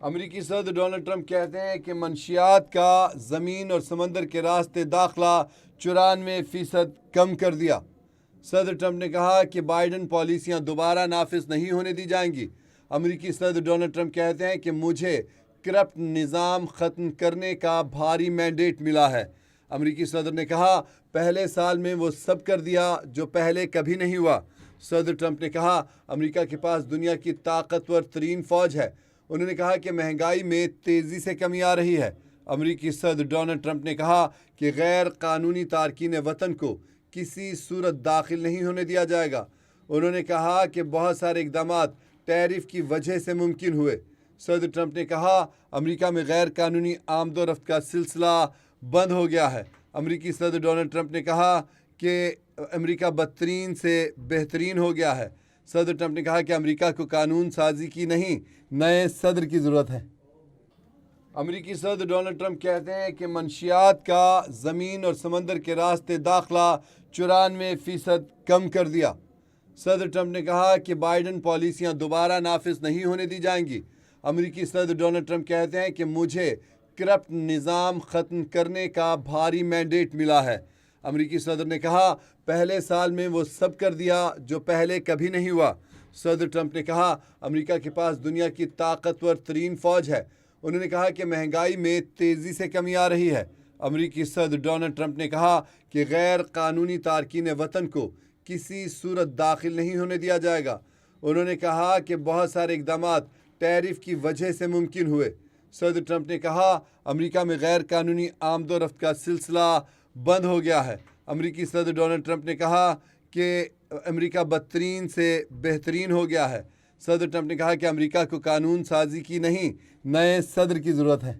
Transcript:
امریکی صدر Donald Trump کہتے ہیں کہ منشیات کا زمین اور سمندر کے راستے داخلہ 94% کم کر دیا۔ صدر ٹرمپ نے کہا کہ بائیڈن پالیسیاں دوبارہ نافذ نہیں ہونے دی جائیں گی۔ امریکی صدر ڈونلڈ ٹرمپ کہتے ہیں کہ مجھے کرپٹ نظام ختم کرنے کا بھاری مینڈیٹ ملا ہے۔ امریکی صدر نے کہا پہلے سال میں وہ سب کر دیا جو پہلے کبھی نہیں ہوا۔ صدر ٹرمپ نے کہا امریکہ کے پاس دنیا کی طاقتور ترین فوج ہے۔ انہوں نے کہا کہ مہنگائی میں تیزی سے کمی آ رہی ہے۔ امریکی صدر ڈونلڈ ٹرمپ نے کہا کہ غیر قانونی تارکین وطن کو کسی صورت داخل نہیں ہونے دیا جائے گا۔ انہوں نے کہا کہ بہت سارے اقدامات ٹیرف کی وجہ سے ممکن ہوئے۔ صدر ٹرمپ نے کہا امریکہ میں غیر قانونی آمد و رفت کا سلسلہ بند ہو گیا ہے۔ امریکی صدر ڈونلڈ ٹرمپ نے کہا کہ امریکہ بدترین سے بہترین ہو گیا ہے۔ صدر ٹرمپ نے کہا کہ امریکہ کو قانون سازی کی نہیں، نئے صدر کی ضرورت ہے۔ امریکی صدر ڈونلڈ ٹرمپ کہتے ہیں کہ منشیات کا زمین اور سمندر کے راستے داخلہ 94% کم کر دیا۔ صدر ٹرمپ نے کہا کہ بائیڈن پالیسیاں دوبارہ نافذ نہیں ہونے دی جائیں گی۔ امریکی صدر ڈونلڈ ٹرمپ کہتے ہیں کہ مجھے کرپٹ نظام ختم کرنے کا بھاری مینڈیٹ ملا ہے۔ امریکی صدر نے کہا پہلے سال میں وہ سب کر دیا جو پہلے کبھی نہیں ہوا۔ صدر ٹرمپ نے کہا امریکہ کے پاس دنیا کی طاقتور ترین فوج ہے۔ انہوں نے کہا کہ مہنگائی میں تیزی سے کمی آ رہی ہے۔ امریکی صدر ڈونلڈ ٹرمپ نے کہا کہ غیر قانونی تارکین وطن کو کسی صورت داخل نہیں ہونے دیا جائے گا۔ انہوں نے کہا کہ بہت سارے اقدامات ٹیرف کی وجہ سے ممکن ہوئے۔ صدر ٹرمپ نے کہا امریکہ میں غیر قانونی آمد و رفت کا سلسلہ بند ہو گیا ہے۔ امریکی صدر ڈونلڈ ٹرمپ نے کہا کہ امریکہ بدترین سے بہترین ہو گیا ہے۔ صدر ٹرمپ نے کہا کہ امریکہ کو قانون سازی کی نہیں، نئے صدر کی ضرورت ہے۔